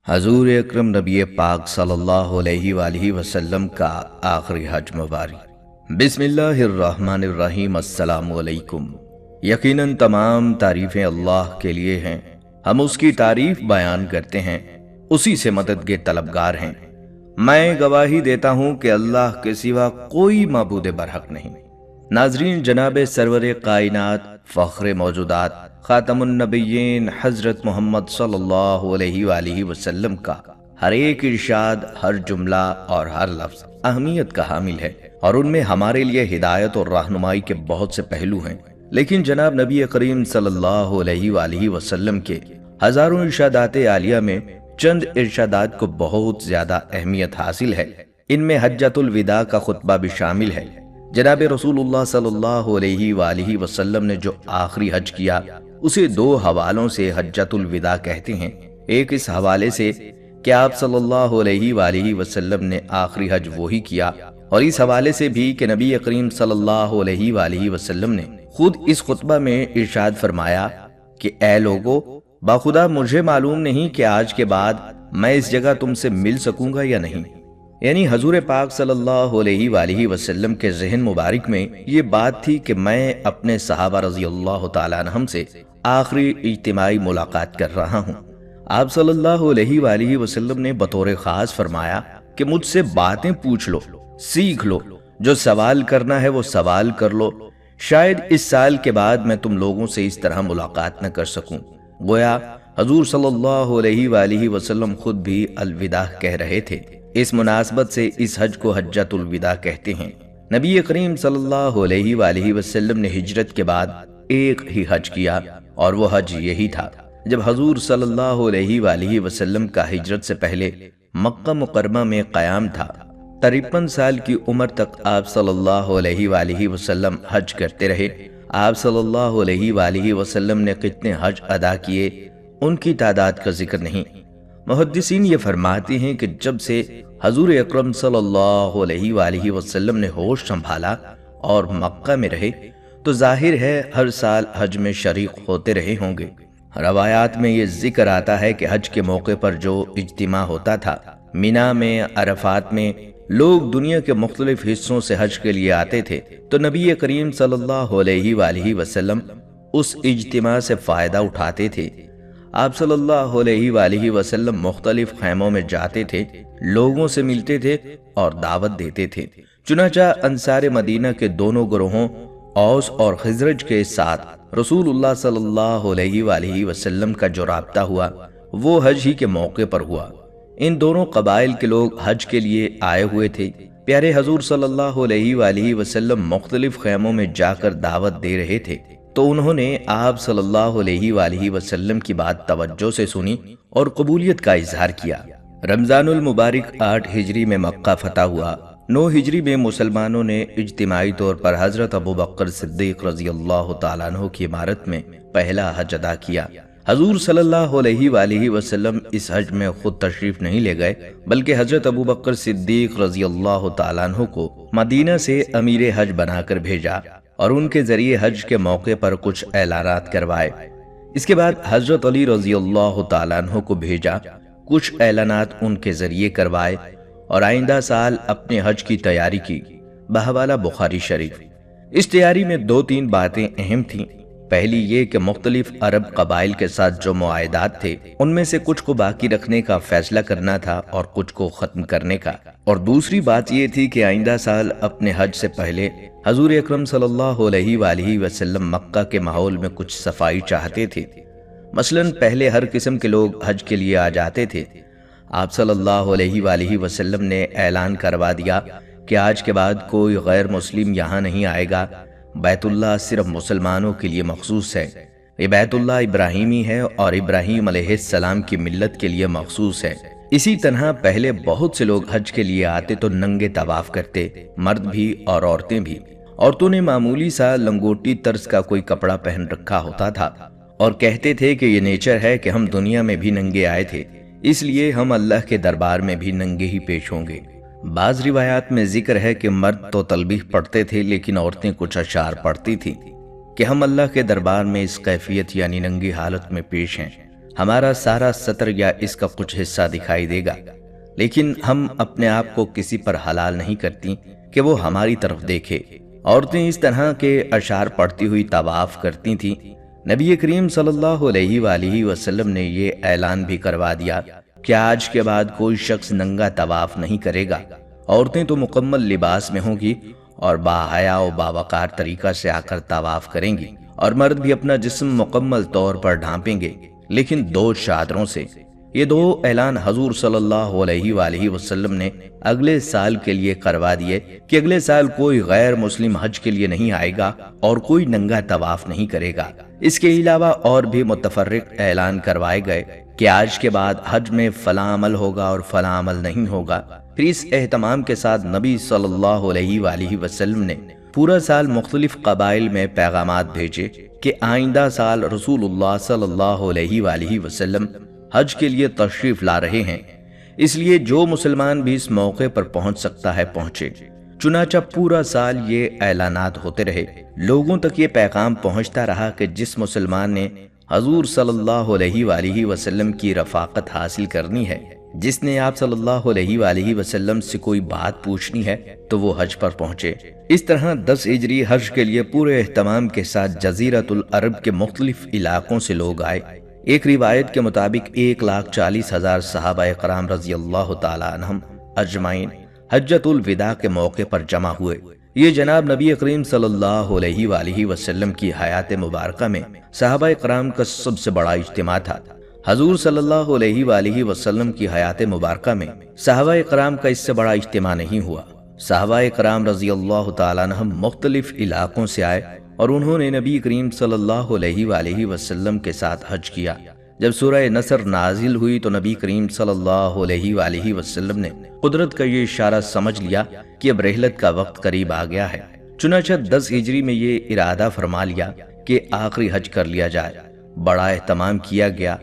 حضور اکرم نبی پاک صلی اللہ علیہ وآلہ وسلم کا آخری حج مبارک۔ بسم اللہ الرحمن الرحیم۔ السلام علیکم۔ یقیناً تمام تعریفیں اللہ کے لیے ہیں، ہم اس کی تعریف بیان کرتے ہیں، اسی سے مدد کے طلبگار ہیں۔ میں گواہی دیتا ہوں کہ اللہ کے سوا کوئی معبود برحق نہیں۔ ناظرین، جناب سرور کائنات، فخر موجودات، خاتم النبیین حضرت محمد صلی اللہ علیہ وآلہ وسلم کا ہر ایک ارشاد، ہر جملہ اور ہر لفظ اہمیت کا حامل ہے، اور ان میں ہمارے لیے ہدایت اور رہنمائی کے بہت سے پہلو ہیں۔ لیکن جناب نبی کریم صلی اللہ علیہ وآلہ وسلم کے ہزاروں ارشادات عالیہ میں چند ارشادات کو بہت زیادہ اہمیت حاصل ہے۔ ان میں حجۃ الوداع کا خطبہ بھی شامل ہے۔ جناب رسول اللہ صلی اللہ علیہ وآلہ وسلم نے جو آخری حج کیا اسے دو حوالوں سے حجۃ الوداع کہتے ہیں۔ ایک اس حوالے سے کہ آپ صلی اللہ علیہ وآلہ وسلم نے آخری حج وہی کیا، اور اس حوالے سے بھی کہ نبی کریم صلی اللہ علیہ وآلہ وسلم نے خود اس خطبہ میں ارشاد فرمایا کہ اے لوگو، باخدا مجھے معلوم نہیں کہ آج کے بعد میں اس جگہ تم سے مل سکوں گا یا نہیں۔ یعنی حضور پاک صلی اللہ علیہ وآلہ وسلم کے ذہن مبارک میں یہ بات تھی کہ میں اپنے صحابہ رضی اللہ تعالیٰ عنہم سے آخری اجتماعی ملاقات کر رہا ہوں۔ آپ صلی اللہ علیہ وآلہ وسلم نے بطور خاص فرمایا کہ مجھ سے باتیں پوچھ لو، سیکھ لو، جو سوال کرنا ہے وہ سوال کر لو، شاید اس سال کے بعد میں تم لوگوں سے اس طرح ملاقات نہ کر سکوں۔ گویا حضور صلی اللہ علیہ وآلہ وسلم خود بھی الوداع کہہ رہے تھے۔ اس مناسبت سے اس حج کو حجۃ الوداع کہتے ہیں۔ نبی کریم صلی اللہ علیہ وآلہ وسلم نے ہجرت کے بعد ایک ہی حج کیا، اور وہ حج یہی تھا جب حضور صلی اللہ علیہ وآلہ وسلم کا ہجرت سے پہلے مکہ مکرمہ میں قیام تھا۔ 53 سال کی عمر تک آپ صلی اللہ علیہ وآلہ وسلم حج کرتے رہے۔ آپ صلی اللہ علیہ وآلہ وسلم نے کتنے حج ادا کیے ان کی تعداد کا ذکر نہیں۔ محدثین یہ فرماتے ہیں کہ جب سے حضور اکرم صلی اللہ علیہ وآلہ وسلم نے ہوش سنبھالا اور مکہ میں رہے تو ظاہر ہے ہر سال حج میں شریک ہوتے رہے ہوں گے۔ روایات میں یہ ذکر آتا ہے کہ حج کے موقع پر جو اجتماع ہوتا تھا، مینا میں، عرفات میں، لوگ دنیا کے مختلف حصوں سے حج کے لیے آتے تھے، تو نبی کریم صلی اللہ علیہ وآلہ وسلم اس اجتماع سے فائدہ اٹھاتے تھے۔ آپ صلی اللہ علیہ وآلہ وسلم مختلف خیموں میں جاتے تھے، لوگوں سے ملتے تھے اور دعوت دیتے تھے۔ چنانچہ انصار مدینہ کے دونوں گروہوں، اوس اور خزرج کے ساتھ رسول اللہ صلی اللہ علیہ وآلہ وسلم کا جو رابطہ ہوا وہ حج ہی کے موقع پر ہوا۔ ان دونوں قبائل کے لوگ حج کے لیے آئے ہوئے تھے۔ پیارے حضور صلی اللہ علیہ وآلہ وسلم مختلف خیموں میں جا کر دعوت دے رہے تھے، تو انہوں نے آپ صلی اللہ علیہ وآلہ وسلم کی بات توجہ سے سنی اور قبولیت کا اظہار کیا۔ رمضان المبارک 8 ہجری میں مکہ فتح ہوا۔ 9 ہجری میں مسلمانوں نے اجتماعی طور پر حضرت ابوبکر صدیق رضی اللہ تعالیٰ عنہ کی عمارت میں پہلا حج ادا کیا۔ حضور صلی اللہ علیہ وآلہ وسلم اس حج میں خود تشریف نہیں لے گئے، بلکہ حضرت ابوبکر صدیق رضی اللہ تعالیٰ عنہ کو مدینہ سے امیر حج بنا کر بھیجا، اور ان کے ذریعے حج کے موقع پر کچھ اعلانات کروائے۔ اس کے بعد حضرت علی رضی اللہ تعالیٰ عنہ کو بھیجا، کچھ اعلانات ان کے ذریعے کروائے، اور آئندہ سال اپنے حج کی تیاری کی۔ بحوالہ بخاری شریف۔ اس تیاری میں 2-3 باتیں اہم تھیں۔ پہلی یہ کہ مختلف عرب قبائل کے ساتھ جو معاہدات تھے ان میں سے کچھ کو باقی رکھنے کا فیصلہ کرنا تھا اور کچھ کو ختم کرنے کا، اور دوسری بات یہ تھی کہ آئندہ سال اپنے حج سے پہلے حضور اکرم صلی اللہ علیہ وآلہ وسلم مکہ کے ماحول میں کچھ صفائی چاہتے تھے۔ مثلاً پہلے ہر قسم کے لوگ حج کے لیے آ جاتے تھے۔ آپ صلی اللہ علیہ وآلہ وسلم نے اعلان کروا دیا کہ آج کے بعد کوئی غیر مسلم یہاں نہیں آئے گا، بیت اللہ صرف مسلمانوں کے لیے مخصوص ہے۔ یہ بیت اللہ ابراہیمی ہے اور ابراہیم علیہ السلام کی ملت کے لیے مخصوص ہے۔ اسی طرح پہلے بہت سے لوگ حج کے لیے آتے تو ننگے طواف کرتے، مرد بھی اور عورتیں بھی۔ عورتوں نے معمولی سا لنگوٹی طرز کا کوئی کپڑا پہن رکھا ہوتا تھا، اور کہتے تھے کہ یہ نیچر ہے کہ ہم دنیا میں بھی ننگے آئے تھے، اس لیے ہم اللہ کے دربار میں بھی ننگے ہی پیش ہوں گے۔ بعض روایات میں ذکر ہے کہ مرد تو تلبیح پڑھتے تھے، لیکن عورتیں کچھ اشعار پڑھتی تھیں کہ ہم اللہ کے دربار میں اس کیفیت یعنی ننگی حالت میں پیش ہیں۔ ہمارا سارا سطر یا اس کا کچھ حصہ دکھائی دے گا، لیکن ہم اپنے آپ کو کسی پر حلال نہیں کرتی کہ وہ ہماری طرف دیکھے۔ عورتیں اس طرح کے اشعار پڑھتی ہوئی طواف کرتی تھیں۔ نبی کریم صلی اللہ علیہ وآلہ وسلم نے یہ اعلان بھی کروا دیا کہ آج کے بعد کوئی شخص ننگا طواف نہیں کرے گا۔ عورتیں تو مکمل لباس میں ہوں گی اور باحیا و باوقار طریقہ سے آ کر طواف کریں گی، اور مرد بھی اپنا جسم مکمل طور پر ڈھانپیں گے، لیکن 2 چادروں سے۔ یہ 2 اعلان حضور صلی اللہ علیہ وآلہ وسلم نے اگلے سال کے لیے کروا دیے کہ اگلے سال کوئی غیر مسلم حج کے لیے نہیں آئے گا اور کوئی ننگا طواف نہیں کرے گا۔ اس کے علاوہ اور بھی متفرق اعلان کروائے گئے کہ آج کے بعد حج میں فلاں عمل ہوگا اور فلاں عمل نہیں ہوگا۔ پھر اس اہتمام کے ساتھ نبی صلی اللہ علیہ وآلہ وسلم نے پورا سال مختلف قبائل میں پیغامات بھیجے کہ آئندہ سال رسول اللہ صلی اللہ علیہ وآلہ وسلم حج کے لیے تشریف لا رہے ہیں، اس لیے جو مسلمان بھی اس موقع پر پہنچ سکتا ہے پہنچے۔ چنانچہ پورا سال یہ اعلانات ہوتے رہے، لوگوں تک یہ پیغام پہنچتا رہا کہ جس مسلمان نے حضور صلی اللہ علیہ وآلہ وسلم کی رفاقت حاصل کرنی ہے، جس نے آپ صلی اللہ علیہ وآلہ وسلم سے کوئی بات پوچھنی ہے، تو وہ حج پر پہنچے۔ اس طرح 10 ہجری حج کے لیے پورے اہتمام کے ساتھ جزیرۃ العرب کے مختلف علاقوں سے لوگ آئے۔ ایک روایت کے مطابق 1,40,000 صحابہ کرام رضی اللہ تعالی عنہم اجمعین حجۃ الوداع کے موقع پر جمع ہوئے۔ یہ جناب نبی کریم صلی اللہ علیہ وآلہ وسلم کی حیات مبارکہ میں صحابہ کرام کا سب سے بڑا اجتماع تھا۔ حضور صلی اللہ علیہ وآلہ وسلم کی حیات مبارکہ میں صحابہ کرام کا اس سے بڑا اجتماع نہیں ہوا۔ صحابہ کرام رضی اللہ تعالی عنہم مختلف علاقوں سے آئے اور انہوں نے نبی کریم صلی اللہ علیہ وآلہ وسلم کے ساتھ حج کیا۔ جب سورہ نصر نازل ہوئی تو نبی کریم صلی اللہ علیہ وآلہ وسلم نے قدرت کا یہ اشارہ سمجھ لیا کہ اب رحلت کا وقت قریب آ گیا ہے۔ چنانچہ 10 ہجری میں یہ ارادہ فرما لیا کہ آخری حج کر لیا جائے۔ بڑا اہتمام کیا گیا،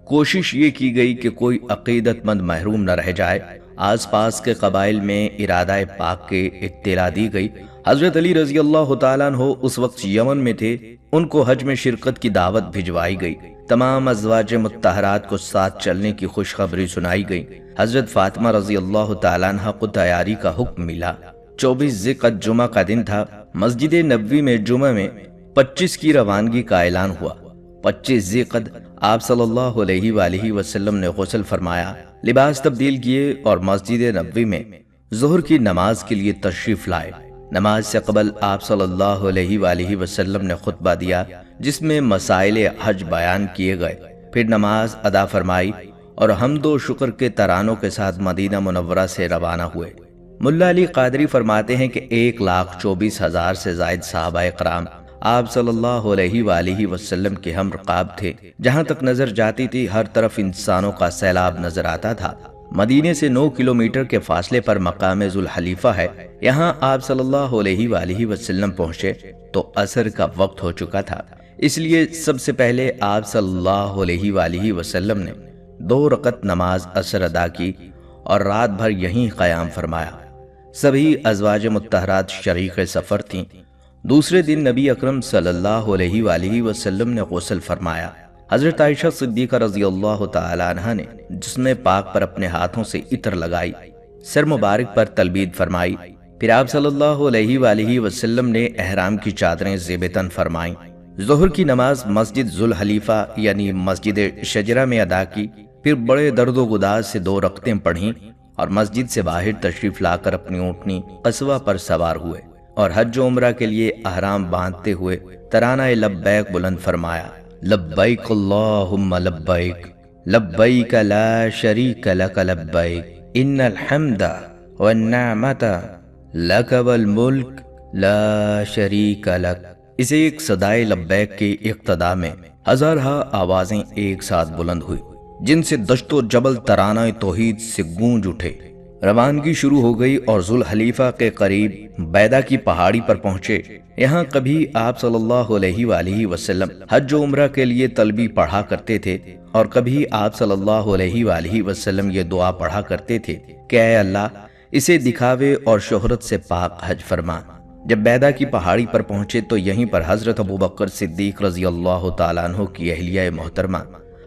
کوشش یہ کی گئی کہ کوئی عقیدت مند محروم نہ رہ جائے۔ آس پاس کے قبائل میں ارادہ پاک کے اطلاع دی گئی۔ حضرت علی رضی اللہ تعالیٰ عنہ اس وقت یمن میں تھے، ان کو حج میں شرکت کی دعوت بھجوائی گئی۔ تمام ازواج مطہرات کو ساتھ چلنے کی خوشخبری سنائی گئی۔ حضرت فاطمہ رضی اللہ تعالیٰ عنہ کو تیاری کا حکم ملا۔ 24 ذی القعدہ جمعہ کا دن تھا۔ مسجد نبوی میں جمعہ میں 25 کی روانگی کا اعلان ہوا۔ 25 ذی القعدہ آپ صلی اللہ علیہ وآلہ وسلم نے غسل فرمایا، لباس تبدیل کیے اور مسجد نبوی میں ظہر کی نماز کے لیے تشریف لائے۔ نماز سے قبل آپ صلی اللہ علیہ وآلہ وسلم نے خطبہ دیا جس میں مسائل حج بیان کیے گئے۔ پھر نماز ادا فرمائی اور حمد و شکر کے ترانوں کے ساتھ مدینہ منورہ سے روانہ ہوئے۔ ملا علی قادری فرماتے ہیں کہ 1,24,000 سے زائد صحابہ کرام آپ صلی اللہ علیہ وآلہ وسلم کے ہم رکاب تھے۔ جہاں تک نظر جاتی تھی ہر طرف انسانوں کا سیلاب نظر آتا تھا۔ مدینے سے 9 کلومیٹر کے فاصلے پر مقام ذوالحلیفہ ہے۔ یہاں آپ صلی اللہ علیہ وآلہ وسلم پہنچے تو عصر کا وقت ہو چکا تھا، اس لیے سب سے پہلے آپ صلی اللہ علیہ وآلہ وسلم نے 2 رکعت نماز عصر ادا کی اور رات بھر یہیں قیام فرمایا۔ سبھی ازواج مطہرات شریک سفر تھیں۔ دوسرے دن نبی اکرم صلی اللہ علیہ وآلہ وسلم نے غسل فرمایا۔ حضرت عائشہ صدیقہ رضی اللہ تعالی عنہا نے جسم پاک پر اپنے ہاتھوں سے عطر لگائی، سر مبارک پر تلبید فرمائی۔ پھر آپ صلی اللہ علیہ وآلہ وسلم نے احرام کی چادریں زیب تن فرمائیں۔ ظہر کی نماز مسجد ذوالحلیفہ یعنی مسجد شجرہ میں ادا کی، پھر بڑے درد و گداز سے 2 رکعتیں پڑھیں اور مسجد سے باہر تشریف لا کر اپنی اونٹنی قصوہ پر سوار ہوئے اور حج و عمرہ کے لیے احرام باندھتے ہوئے ترانہ لبیک بلند فرمایا۔ لبیک اللہم لبیک لبیک لا شریک لک لبیک ان الحمد والنعمت لک والملک لا شریک لک۔ اسے ایک صدائے لبیک کے اقتدا میں ہزارہا آوازیں ایک ساتھ بلند ہوئی، جن سے دشت و جبل ترانہ توحید سے گونج اٹھے۔ روانگی شروع ہو گئی اور ذوالحلیفہ کے قریب بیدا کی پہاڑی پر پہنچے۔ یہاں کبھی آپ صلی اللہ علیہ وآلہ وسلم حج و عمرہ کے لیے تلبی پڑھا کرتے تھے اور کبھی آپ صلی اللہ علیہ وآلہ وسلم یہ دعا پڑھا کرتے تھے کہ اے اللہ اسے دکھاوے اور شہرت سے پاک حج فرما۔ جب بیدا کی پہاڑی پر پہنچے تو یہیں پر حضرت ابوبکر صدیق رضی اللہ تعالیٰ عنہ کی اہلیہ محترمہ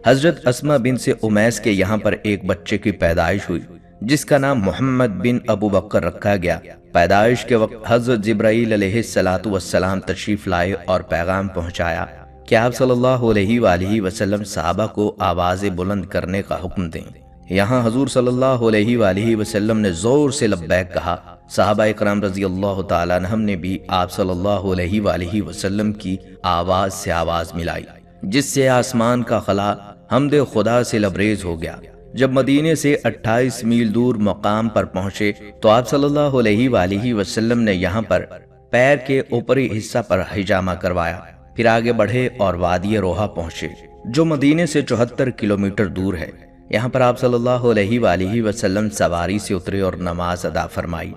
حضرت اسما بن سے امیس کے یہاں پر ایک بچے کی پیدائش ہوئی جس کا نام محمد بن ابو بکر رکھا گیا۔ پیدائش کے وقت حضرت جبرائیل علیہ السلام تشریف لائے اور پیغام پہنچایا کہ آپ صلی اللہ علیہ وآلہ وسلم صحابہ کو آواز بلند کرنے کا حکم دیں۔ یہاں حضور صلی اللہ علیہ وآلہ وسلم نے زور سے لبیک کہا۔ صحابہ اکرام رضی اللہ تعالیٰ عنہم نے بھی آپ صلی اللہ علیہ وآلہ وسلم کی آواز سے آواز ملائی، جس سے آسمان کا خلا حمد خدا سے لبریز ہو گیا۔ جب مدینے سے 28 میل دور مقام پر پہنچے تو آپ صلی اللہ علیہ وآلہ وسلم نے یہاں پر پیر کے اوپری حصہ پر حجامہ کروایا، پھر آگے بڑھے اور وادی روحہ پہنچے جو مدینے سے 74 کلومیٹر دور ہے۔ یہاں پر آپ صلی اللہ علیہ وآلہ وسلم سواری سے اترے اور نماز ادا فرمائی۔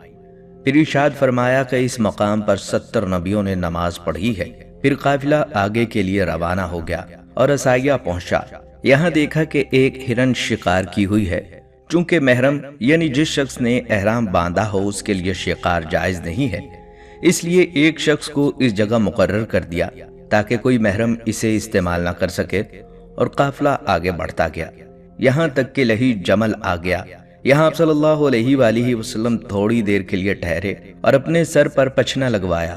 پھر ارشاد فرمایا کہ اس مقام پر 70 نبیوں نے نماز پڑھی ہے۔ پھر قافلہ آگے کے لیے روانہ ہو گیا اور عصائیہ پہنچا۔ یہاں دیکھا کہ ایک ہرن شکار کی ہوئی ہے۔ چونکہ محرم یعنی جس شخص نے احرام باندھا ہو اس کے لیے شکار جائز نہیں ہے، اس لیے ایک شخص کو اس جگہ مقرر کر دیا تاکہ کوئی محرم اسے استعمال نہ کر سکے، اور قافلہ آگے بڑھتا گیا یہاں تک کہ لہی جمل آ گیا۔ یہاں آپ صلی اللہ علیہ وآلہ وسلم تھوڑی دیر کے لیے ٹھہرے اور اپنے سر پر پچھنا لگوایا۔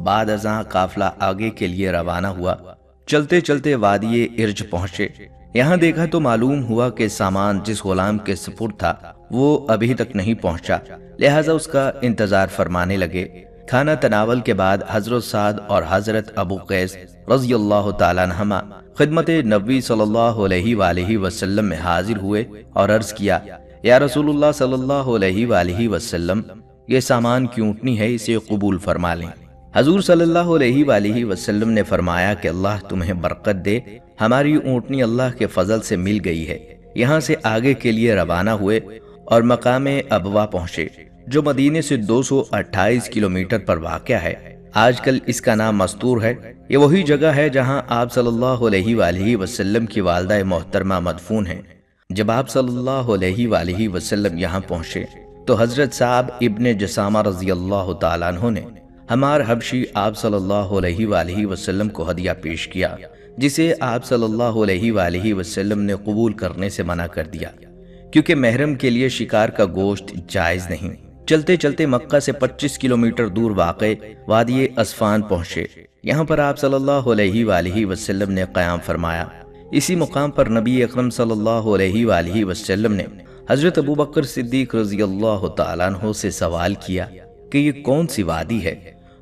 بعد ازاں قافلہ آگے کے لیے روانہ ہوا۔ چلتے چلتے وادی ارج پہنچے۔ یہاں دیکھا تو معلوم ہوا کہ سامان جس غلام کے سپرد تھا وہ ابھی تک نہیں پہنچا، لہٰذا اس کا انتظار فرمانے لگے۔ کھانا تناول کے بعد حضرت سعد اور حضرت ابو قیس رضی اللہ تعالیٰ عنہما خدمت نبی صلی اللہ علیہ وآلہ وسلم میں حاضر ہوئے اور عرض کیا، یا رسول اللہ صلی اللہ علیہ وآلہ وسلم، یہ سامان کی اونٹنی ہے، اسے قبول فرما لیں۔ حضور صلی اللہ علیہ وآلہ وسلم نے فرمایا کہ اللہ تمہیں برکت دے، ہماری اونٹنی اللہ کے فضل سے مل گئی ہے۔ یہاں سے آگے کے لیے روانہ ہوئے اور مقام ابوا پہنچے جو مدینے سے 228 کلومیٹر پر واقع ہے۔ آج کل اس کا نام مستور ہے۔ یہ وہی جگہ ہے جہاں آپ صلی اللہ علیہ وآلہ وسلم کی والدہ محترمہ مدفون ہیں۔ جب آپ صلی اللہ علیہ وآلہ وسلم یہاں پہنچے تو حضرت صاحب ابن جسامہ رضی اللہ تعالیٰ عنہ نے ہمار حبشی آپ صلی اللہ علیہ وآلہ وسلم کو ہدیہ پیش کیا، جسے آپ صلی اللہ علیہ وآلہ وسلم نے قبول کرنے سے منع کر دیا کیونکہ محرم کے لیے شکار کا گوشت جائز نہیں۔ چلتے چلتے مکہ سے 25 کلومیٹر دور واقع وادی اسفان پہنچے۔ یہاں پر آپ صلی اللہ علیہ وآلہ وسلم نے قیام فرمایا۔ اسی مقام پر نبی اکرم صلی اللہ علیہ وآلہ وسلم نے حضرت ابو بکر صدیق رضی اللہ تعالیٰ عنہ سے سوال کیا کہ یہ کون سی وادی ہے؟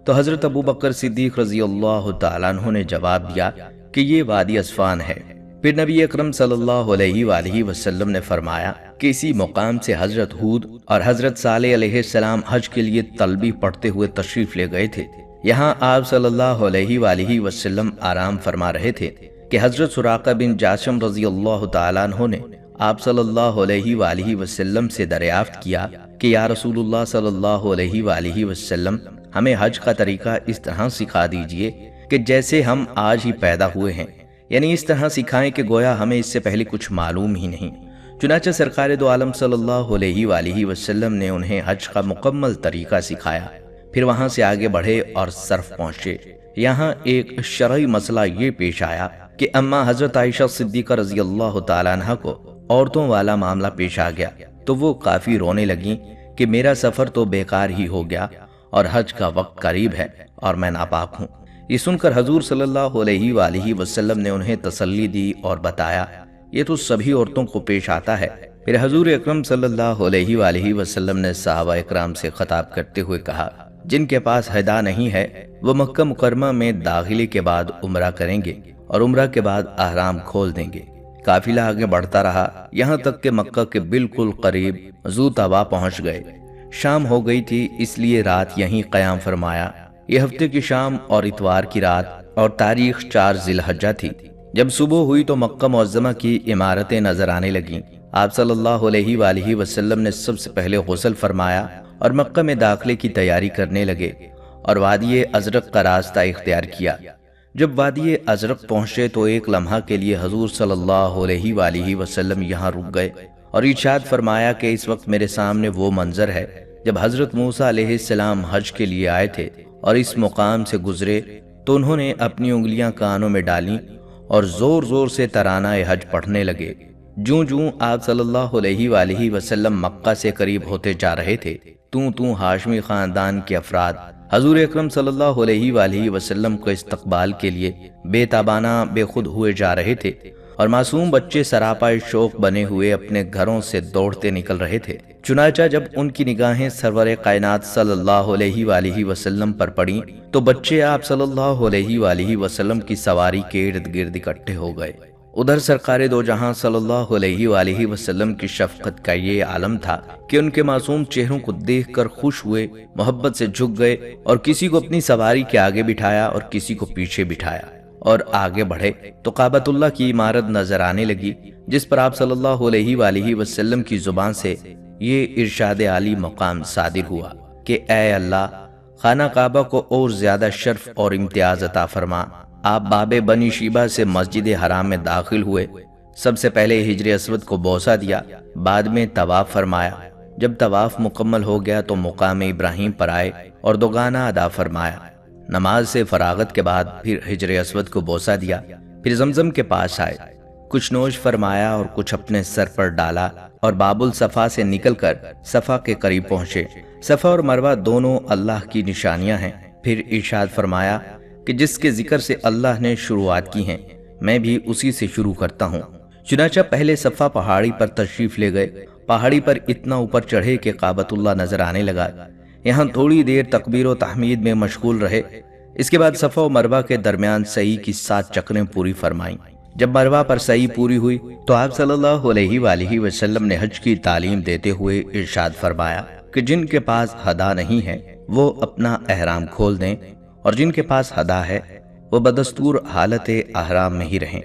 تو حضرت ابو بکر صدیق رضی اللہ تعالیٰ عنہ نے جواب دیا کہ یہ وادی اسفان ہے۔ پھر نبی اکرم صلی اللہ علیہ وآلہ وسلم نے فرمایا کہ اسی مقام سے حضرت ہود اور حضرت صالح علیہ السلام حج کے لیے تلبیہ پڑھتے ہوئے تشریف لے گئے تھے۔ یہاں آپ صلی اللہ علیہ وآلہ وسلم آرام فرما رہے تھے کہ حضرت سراقہ بن جاشم رضی اللہ تعالیٰ عنہ نے آپ صلی اللہ علیہ وآلہ وسلم سے دریافت کیا کہ یا رسول اللہ صلی اللہ علیہ وآلہ وسلم، ہمیں حج کا طریقہ اس طرح سکھا دیجئے کہ جیسے ہم آج ہی پیدا ہوئے ہیں، یعنی اس طرح سکھائیں کہ گویا ہمیں اس سے پہلے کچھ معلوم ہی نہیں۔ چنانچہ سرکار دو عالم صلی اللہ علیہ وآلہ وسلم نے انہیں حج کا مکمل طریقہ سکھایا۔ پھر وہاں سے آگے بڑھے اور صرف پہنچے۔ یہاں ایک شرعی مسئلہ یہ پیش آیا کہ اما حضرت عائشہ صدیقہ رضی اللہ تعالیٰ عنہ کو عورتوں والا معاملہ پیش آ گیا تو وہ کافی رونے لگیں کہ میرا سفر تو بیکار ہی ہو گیا اور حج کا وقت قریب ہے اور میں ناپاک ہوں۔ یہ سن کر حضور صلی اللہ علیہ وآلہ وسلم نے انہیں تسلی دی اور بتایا یہ تو سبھی عورتوں کو پیش آتا ہے۔ پھر حضور اکرم صلی اللہ علیہ وآلہ وسلم نے صحابہ اکرام سے خطاب کرتے ہوئے کہا جن کے پاس ہدا نہیں ہے وہ مکہ مکرمہ میں داخلے کے بعد عمرہ کریں گے اور عمرہ کے بعد احرام کھول دیں گے۔ قافلہ آگے بڑھتا رہا یہاں تک کہ مکہ کے بالکل قریب ذو طوا پہنچ گئے۔ شام ہو گئی تھی اس لیے رات یہیں قیام فرمایا۔ یہ ہفتے کی شام اور اتوار کی رات اور تاریخ 4 ذی الحجہ تھی۔ جب صبح ہوئی تو مکہ معظمہ کی عمارتیں نظر آنے لگیں۔ آپ صلی اللہ علیہ وآلہ وسلم نے سب سے پہلے غسل فرمایا اور مکہ میں داخلے کی تیاری کرنے لگے اور وادی ازرق کا راستہ اختیار کیا۔ جب وادی ازرق پہنچے تو ایک لمحہ کے لیے حضور صلی اللہ علیہ وآلہ وسلم یہاں رک گئے اور ارشاد فرمایا کہ اس وقت میرے سامنے وہ منظر ہے جب حضرت موسیٰ علیہ السلام حج کے لیے آئے تھے اور اس مقام سے گزرے تو انہوں نے اپنی انگلیاں کانوں میں ڈالیں اور زور زور سے ترانہ حج پڑھنے لگے۔ جوں جوں آپ صلی اللہ علیہ وآلہ وسلم مکہ سے قریب ہوتے جا رہے تھے، توں ہاشمی خاندان کے افراد حضور اکرم صلی اللہ علیہ وآلہ وسلم کو استقبال کے لیے بے تابانہ بے خود ہوئے جا رہے تھے، اور معصوم بچے سراپا شوق بنے ہوئے اپنے گھروں سے دوڑتے نکل رہے تھے۔ چنانچہ جب ان کی نگاہیں سرور کائنات صلی اللہ علیہ وآلہ وسلم پر پڑیں تو بچے آپ صلی اللہ علیہ وآلہ وسلم کی سواری کے ارد گرد اکٹھے ہو گئے۔ ادھر سرکار دو جہاں صلی اللہ علیہ وآلہ وسلم کی شفقت کا یہ عالم تھا کہ ان کے معصوم چہروں کو دیکھ کر خوش ہوئے، محبت سے جھک گئے، اور کسی کو اپنی سواری کے آگے بٹھایا اور کسی کو پیچھے بٹھایا، اور آگے بڑھے تو کعبۃ اللہ کی عمارت نظر آنے لگی، جس پر آپ صلی اللہ علیہ وآلہ وسلم کی زبان سے یہ ارشاد عالی مقام صادر ہوا کہ اے اللہ، خانہ کعبہ کو اور زیادہ شرف اور امتیاز عطا فرما۔ آپ باب بنی شیبہ سے مسجد حرام میں داخل ہوئے، سب سے پہلے حجر اسود کو بوسہ دیا، بعد میں طواف فرمایا۔ جب طواف مکمل ہو گیا تو مقام ابراہیم پر آئے اور دوگانہ ادا فرمایا۔ نماز سے فراغت کے بعد پھر حجر اسود کو بوسہ دیا، پھر زمزم کے پاس آئے، کچھ نوش فرمایا اور کچھ اپنے سر پر ڈالا، اور باب الصفا سے نکل کر صفا کے قریب پہنچے۔ صفا اور مروہ دونوں اللہ کی نشانیاں ہیں۔ پھر ارشاد فرمایا کہ جس کے ذکر سے اللہ نے شروعات کی ہیں، میں بھی اسی سے شروع کرتا ہوں۔ چنانچہ پہلے صفا پہاڑی پر تشریف لے گئے۔ پہاڑی پر اتنا اوپر چڑھے کہ کعبۃ اللہ نظر آنے لگا۔ یہاں تھوڑی دیر تکبیر و تحمید میں مشغول رہے۔ اس کے بعد صفا و مروہ کے درمیان سعی کی 7 چکریں پوری فرمائیں۔ جب مروہ پر سعی پوری ہوئی تو آپ صلی اللہ علیہ وآلہ وسلم نے حج کی تعلیم دیتے ہوئے ارشاد فرمایا کہ جن کے پاس ہدا نہیں ہے وہ اپنا احرام کھول دیں، اور جن کے پاس ہدا ہے وہ بدستور حالت احرام میں ہی رہیں۔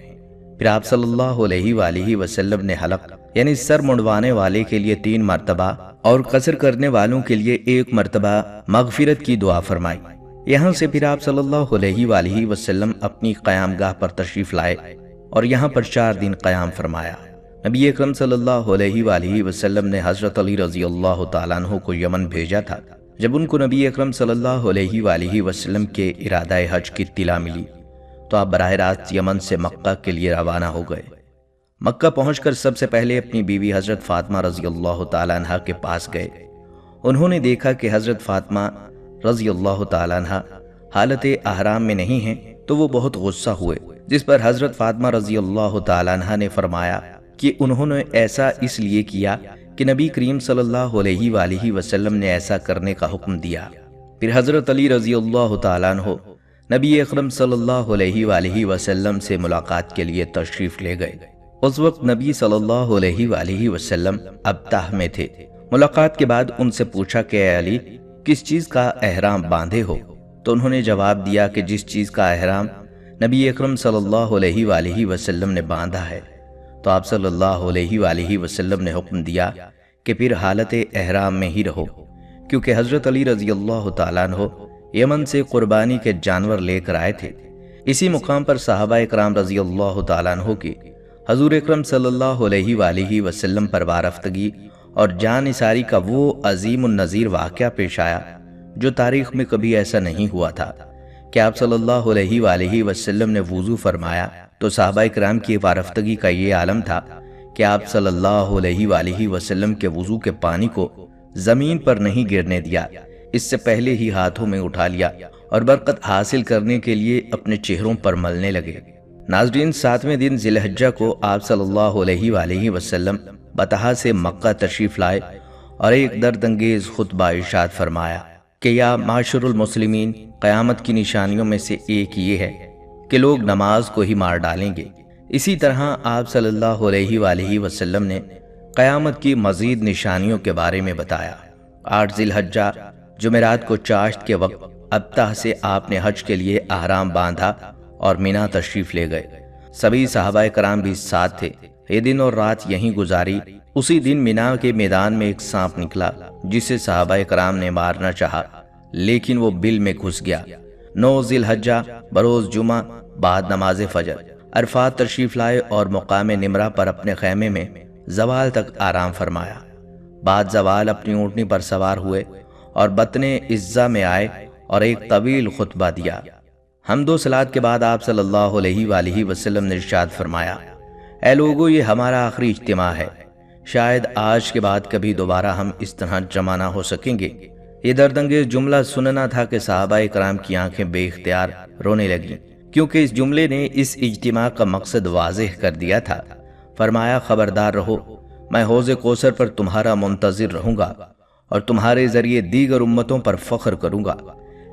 پھر آپ صلی اللہ علیہ وآلہ وسلم نے حلق یعنی سر منڈوانے والے کے لیے 3 مرتبہ اور قصر کرنے والوں کے لیے 1 مرتبہ مغفرت کی دعا فرمائی۔ یہاں سے پھر آپ صلی اللہ علیہ وآلہ وسلم اپنی قیام گاہ پر تشریف لائے اور یہاں پر 4 دن قیام فرمایا۔ نبی اکرم صلی اللہ علیہ وآلہ وسلم نے حضرت علی رضی اللہ تعالیٰ عنہ کو یمن بھیجا تھا۔ جب ان کو نبی اکرم صلی اللہ علیہ وآلہ وسلم کے ارادہ حج کی اطلاع ملی تو آپ براہ راست یمن سے مکہ کے لیے روانہ ہو گئے۔ مکہ پہنچ کر سب سے پہلے اپنی بیوی حضرت فاطمہ رضی اللہ تعالیٰ عنہ کے پاس گئے۔ انہوں نے دیکھا کہ حضرت فاطمہ رضی اللہ تعالیٰ عنہ حالت احرام میں نہیں ہیں تو وہ بہت غصہ ہوئے، جس پر حضرت فاطمہ رضی اللہ تعالیٰ عنہ نے فرمایا کہ انہوں نے ایسا اس لیے کیا کہ نبی کریم صلی اللہ علیہ وآلہ وسلم نے ایسا کرنے کا حکم دیا۔ پھر حضرت علی رضی اللہ تعالیٰ عنہ نبی اکرم صلی اللہ علیہ وآلہ وسلم سے ملاقات کے لیے تشریف لے گئے۔ اس وقت نبی صلی اللہ علیہ وآلہ وسلم ابطح میں تھے۔ ملاقات کے بعد ان سے پوچھا کہ اے علی، کس چیز کا احرام باندھے ہو؟ تو انہوں نے جواب دیا کہ جس چیز کا احرام نبی اکرم صلی اللہ علیہ وآلہ وسلم نے باندھا ہے۔ تو آپ صلی اللہ علیہ وآلہ وسلم نے حکم دیا کہ پھر حالت احرام میں ہی رہو، کیونکہ حضرت علی رضی اللہ تعالیٰ عنہ یمن سے قربانی کے جانور لے کر آئے تھے۔ اسی مقام پر صحابہ اکرام رضی اللہ تعالیٰ عنہ کی حضور اکرم صلی اللہ علیہ وآلہ وسلم پر وارفتگی اور جان نثاری کا وہ عظیم النظیر واقعہ پیش آیا جو تاریخ میں کبھی ایسا نہیں ہوا تھا کہ آپ صلی اللہ علیہ وآلہ وسلم نے وضو فرمایا تو صحابہ اکرام کی وارفتگی کا یہ عالم تھا کہ آپ صلی اللہ علیہ وآلہ وسلم کے وضو کے پانی کو زمین پر نہیں گرنے دیا، اس سے پہلے ہی ہاتھوں میں اٹھا لیا اور برکت حاصل کرنے کے لیے اپنے چہروں پر ملنے لگے۔ ناظرین، 7ویں دن ذی الحجہ کو آپ صلی اللہ علیہ وآلہ وسلم بطحا سے مکہ تشریف لائے اور ایک درد انگیز خطبہ ارشاد فرمایا کہ یا معاشر المسلمین، قیامت کی نشانیوں میں سے ایک یہ ہے کہ لوگ نماز کو ہی مار ڈالیں گے۔ اسی طرح آپ صلی اللہ علیہ وآلہ وسلم نے قیامت کی مزید نشانیوں کے بارے میں بتایا۔ 8 ذی الحجہ جمعرات کو چاشت کے وقت ابطح سے آپ نے حج کے لیے احرام باندھا اور مینا تشریف لے گئے۔ سبھی صحابہ کرام بھی ساتھ تھے۔ یہ دن اور رات یہیں گزاری۔ اسی دن مینا کے میدان میں ایک سانپ نکلا جسے صحابہ کرام نے مارنا چاہا، لیکن وہ بل میں گھس گیا۔ 9 ذی الحجہ بروز جمعہ بعد نماز فجر عرفات تشریف لائے اور مقام نمرہ پر اپنے خیمے میں زوال تک آرام فرمایا۔ بعد زوال اپنی اونٹنی پر سوار ہوئے اور بطن عزہ میں آئے اور ایک طویل خطبہ دیا۔ حمد و صلات کے بعد آپ صلی اللہ علیہ وآلہ وسلم نے ارشاد فرمایا، اے لوگو، یہ ہمارا آخری اجتماع ہے، شاید آج کے بعد کبھی دوبارہ ہم اس طرح جمع نہ ہو سکیں گے۔ یہ درد انگیز جملہ سننا تھا کہ صحابہ کرام کی آنکھیں بے اختیار رونے لگیں، کیونکہ اس جملے نے اس اجتماع کا مقصد واضح کر دیا تھا۔ فرمایا، خبردار رہو، میں حوض کوثر پر تمہارا منتظر رہوں گا اور تمہارے ذریعے دیگر امتوں پر فخر کروں گا،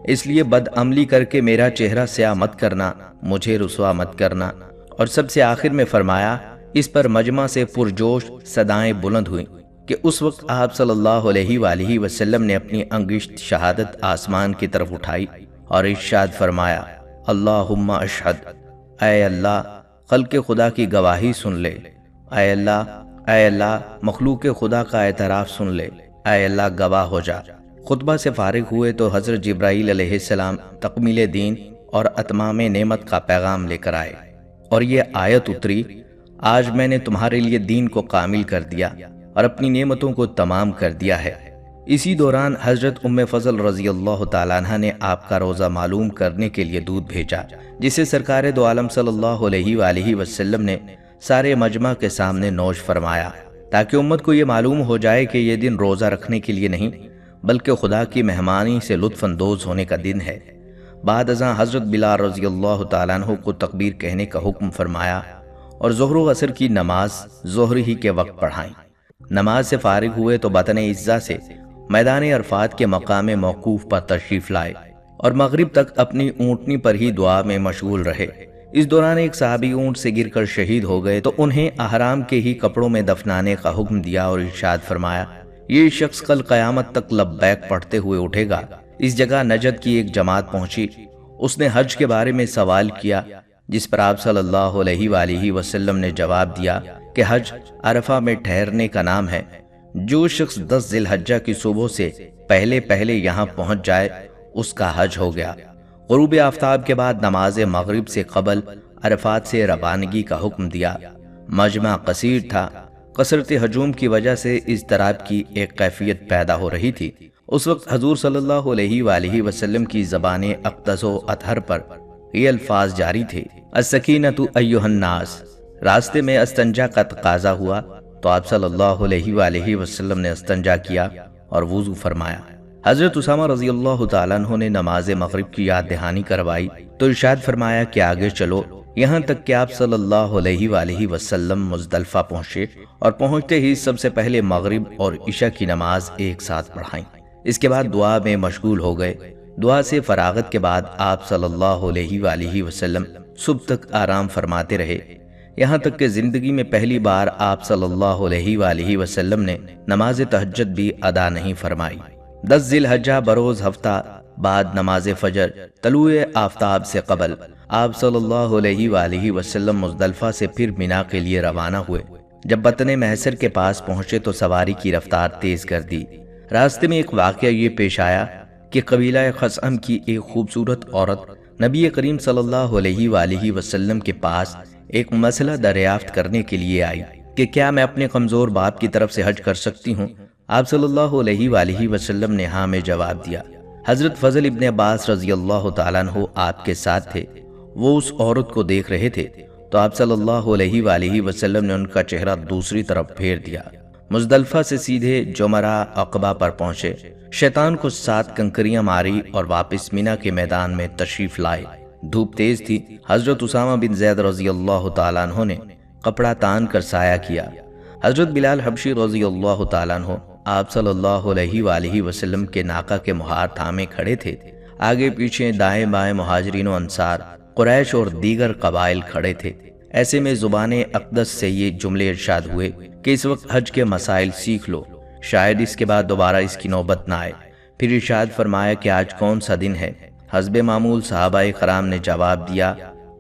اس لیے بد عملی کر کے میرا چہرہ سیاہ مت کرنا، مجھے رسوا مت کرنا۔ اور سب سے آخر میں فرمایا، اس پر مجمع سے پرجوش صدائیں بلند ہوئیں کہ اس وقت آپ صلی اللہ علیہ وآلہ وسلم نے اپنی انگشت شہادت آسمان کی طرف اٹھائی اور ارشاد فرمایا، اللہم اشہد، اے اللہ خلق خدا کی گواہی سن لے، اے اللہ مخلوق خدا کا اعتراف سن لے، اے اللہ گواہ ہو جا۔ خطبہ سے فارغ ہوئے تو حضرت جبرائیل علیہ السلام تکمیل دین اور اتمام نعمت کا پیغام لے کر آئے، اور یہ آیت اتری، آج میں نے تمہارے لیے دین کو کامل کر دیا اور اپنی نعمتوں کو تمام کر دیا ہے۔ اسی دوران حضرت ام فضل رضی اللہ تعالیٰ عنہ نے آپ کا روزہ معلوم کرنے کے لیے دودھ بھیجا، جسے سرکار دو عالم صلی اللہ علیہ وآلہ وسلم نے سارے مجمع کے سامنے نوش فرمایا، تاکہ امت کو یہ معلوم ہو جائے کہ یہ دن روزہ رکھنے کے لیے نہیں بلکہ خدا کی مہمانی سے لطف اندوز ہونے کا دن ہے۔ بعد ازاں حضرت بلال رضی اللہ تعالیٰ عنہ کو تکبیر کہنے کا حکم فرمایا اور ظہر و عصر کی نماز ظہر ہی کے وقت پڑھائیں۔ نماز سے فارغ ہوئے تو بطن عزہ سے میدان عرفات کے مقام موقوف پر تشریف لائے اور مغرب تک اپنی اونٹنی پر ہی دعا میں مشغول رہے۔ اس دوران ایک صحابی اونٹ سے گر کر شہید ہو گئے تو انہیں احرام کے ہی کپڑوں میں دفنانے کا حکم دیا اور ارشاد فرمایا، یہ شخص کل قیامت تک لبیک پڑھتے ہوئے اٹھے گا۔ اس جگہ نجد کی ایک جماعت پہنچی، اس نے حج کے بارے میں سوال کیا، جس پر آپ صلی اللہ علیہ وآلہ وسلم نے جواب دیا کہ حج عرفہ میں ٹھہرنے کا نام ہے، جو شخص 10 ذی الحجہ کی صبح سے پہلے یہاں پہنچ جائے اس کا حج ہو گیا۔ غروب آفتاب کے بعد نماز مغرب سے قبل عرفات سے روانگی کا حکم دیا۔ مجمع قصیر تھا، کثرت ہجوم کی وجہ سے اضطراب کی ایک کیفیت پیدا ہو رہی تھی۔ اس وقت حضور صلی اللہ علیہ وآلہ وسلم کی زبان اقدس و اطہر پر یہ الفاظ جاری تھے، السکینۃ ایھا الناس۔ راستے میں استنجا کا تقاضا ہوا تو آپ صلی اللہ علیہ وآلہ وسلم نے استنجا کیا اور وضو فرمایا۔ حضرت اسامہ رضی اللہ تعالیٰ عنہ نے نماز مغرب کی یاد دہانی کروائی تو ارشاد فرمایا کہ آگے چلو، یہاں تک کہ آپ صلی اللہ علیہ وآلہ وسلم مزدلفہ پہنچے اور پہنچتے ہی سب سے پہلے مغرب اور عشاء کی نماز ایک ساتھ پڑھائیں۔ اس کے بعد دعا میں مشغول ہو گئے۔ دعا سے فراغت کے بعد آپ صلی اللہ علیہ وآلہ وسلم صبح تک آرام فرماتے رہے، یہاں تک کہ زندگی میں پہلی بار آپ صلی اللہ علیہ وآلہ وسلم نے نماز تہجد بھی ادا نہیں فرمائی۔ 10 ذی الحجہ بروز ہفتہ بعد نماز فجر طلوع آفتاب سے قبل آپ صلی اللہ علیہ وآلہ وسلم مزدلفہ سے پھر مینا کے لیے روانہ ہوئے۔ جب بطن محسر کے پاس پہنچے تو سواری کی رفتار تیز کر دی۔ راستے میں ایک واقعہ یہ پیش آیا کہ قبیلہ خثعم کی ایک خوبصورت عورت نبی کریم صلی اللہ علیہ وآلہ وسلم کے پاس ایک مسئلہ دریافت کرنے کے لیے آئی کہ کیا میں اپنے کمزور باپ کی طرف سے حج کر سکتی ہوں؟ آپ صلی اللہ علیہ وآلہ وسلم نے ہاں میں جواب دیا۔ حضرت فضل ابن عباس رضی اللہ تعالیٰ عنہ آپ کے ساتھ تھے، وہ اس عورت کو دیکھ رہے تھے تو آپ صلی اللہ علیہ وآلہ وسلم نے ان کا چہرہ دوسری طرف پھیر دیا۔ مزدلفہ سے سیدھے جمرہ عقبہ پر پہنچے، شیطان کو 7 کنکریاں ماری اور واپس مینا کے میدان میں تشریف لائے۔ دھوپ تیز تھی، حضرت اسامہ بن زید رضی اللہ تعالیٰ عنہ نے کپڑا تان کر سایہ کیا۔ حضرت بلال حبشی رضی اللہ تعالیٰ عنہ آپ صلی اللہ علیہ وآلہ وسلم کے ناقہ کے مہار تھامے کھڑے تھے، آگے پیچھے دائیں بائیں مہاجرین و انصار، قریش اور دیگر قبائل کھڑے تھے۔ ایسے میں زبان اقدس سے یہ جملے ارشاد ہوئے کہ اس وقت حج کے مسائل سیکھ لو، شاید اس کے بعد دوبارہ اس کی نوبت نہ آئے۔ پھر ارشاد فرمایا کہ آج کون سا دن ہے؟ حسب معمول صحابہ کرام نے جواب دیا،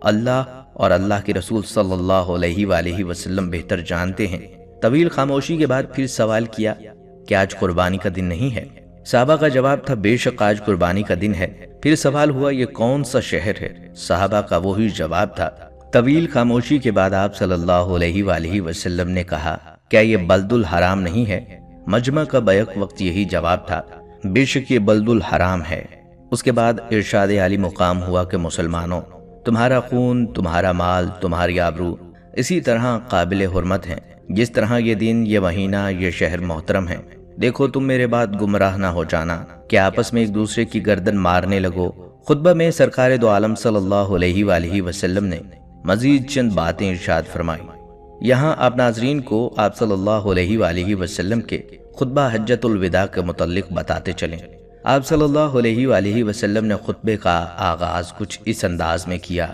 اللہ اور اللہ کے رسول صلی اللہ علیہ وآلہ وسلم بہتر جانتے ہیں۔ طویل خاموشی کے بعد پھر سوال کیا کہ آج قربانی کا دن نہیں ہے؟ صحابہ کا جواب تھا، بے شک آج قربانی کا دن ہے۔ پھر سوال ہوا، یہ کون سا شہر ہے؟ صحابہ کا وہی جواب تھا۔ طویل خاموشی کے بعد آپ صلی اللہ علیہ وآلہ وسلم نے کہا، کیا یہ بلد الحرام نہیں ہے؟ مجمع کا بیک وقت یہی جواب تھا، بے شک یہ بلد الحرام ہے۔ اس کے بعد ارشاد عالی مقام ہوا کہ مسلمانوں، تمہارا خون، تمہارا مال، تمہاری آبرو اسی طرح قابل حرمت ہیں جس طرح یہ دن، یہ مہینہ، یہ شہر محترم ہیں۔ دیکھو تم میرے بعد گمراہ نہ ہو جانا کہ آپس میں ایک دوسرے کی گردن مارنے لگو۔ خطبہ میں سرکار دو عالم صلی اللہ علیہ وآلہ وسلم نے مزید چند باتیں ارشاد فرمائیں۔ یہاں آپ ناظرین کو آپ صلی اللہ علیہ وآلہ وسلم کے خطبہ حجۃ الوداع کے متعلق بتاتے چلیں۔ آپ صلی اللہ علیہ وآلہ وسلم نے خطبے کا آغاز کچھ اس انداز میں کیا: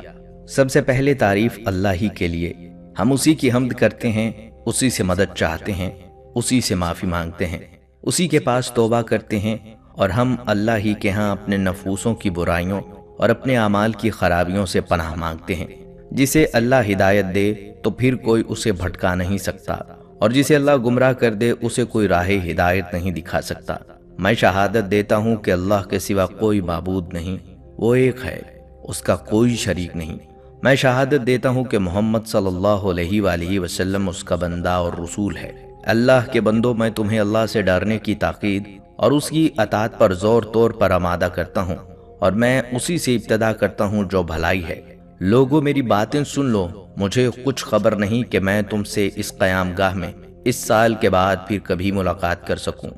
سب سے پہلے تعریف اللہ ہی کے لیے، ہم اسی کی حمد کرتے ہیں، اسی سے مدد چاہتے ہیں، اسی سے معافی مانگتے ہیں، اسی کے پاس توبہ کرتے ہیں، اور ہم اللہ ہی کے ہاں اپنے نفوسوں کی برائیوں اور اپنے اعمال کی خرابیوں سے پناہ مانگتے ہیں۔ جسے اللہ ہدایت دے تو پھر کوئی اسے بھٹکا نہیں سکتا، اور جسے اللہ گمراہ کر دے اسے کوئی راہ ہدایت نہیں دکھا سکتا۔ میں شہادت دیتا ہوں کہ اللہ کے سوا کوئی معبود نہیں، وہ ایک ہے، اس کا کوئی شریک نہیں۔ میں شہادت دیتا ہوں کہ محمد صلی اللہ علیہ وآلہ وسلم اس کا بندہ اور رسول ہے۔ اللہ کے بندوں، میں تمہیں اللہ سے ڈرنے کی تاکید اور اس کی اطاعت پر زور طور پر آمادہ کرتا ہوں، اور میں اسی سے ابتدا کرتا ہوں جو بھلائی ہے۔ لوگوں میری باتیں سن لو، مجھے کچھ خبر نہیں کہ میں تم سے اس قیام گاہ میں اس سال کے بعد پھر کبھی ملاقات کر سکوں۔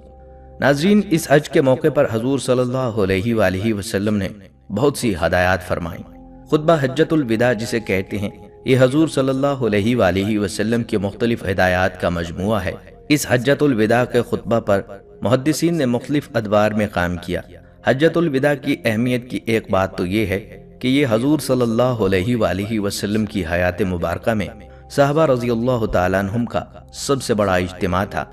ناظرین، اس حج کے موقع پر حضور صلی اللہ علیہ وآلہ وسلم نے بہت سی ہدایات فرمائیں۔ خطبہ حجۃ الوداع جسے کہتے ہیں، یہ حضور صلی اللہ علیہ وآلہ وسلم کی مختلف ہدایات کا مجموعہ ہے۔ اس حجۃ الوداع کے خطبہ پر محدثین نے مختلف ادوار میں قائم کیا۔ حجۃ الوداع کی اہمیت کی ایک بات تو یہ ہے کہ یہ حضور صلی اللہ علیہ وآلہ وسلم کی حیات مبارکہ میں صحابہ رضی اللہ تعالیٰ عنہم کا سب سے بڑا اجتماع تھا۔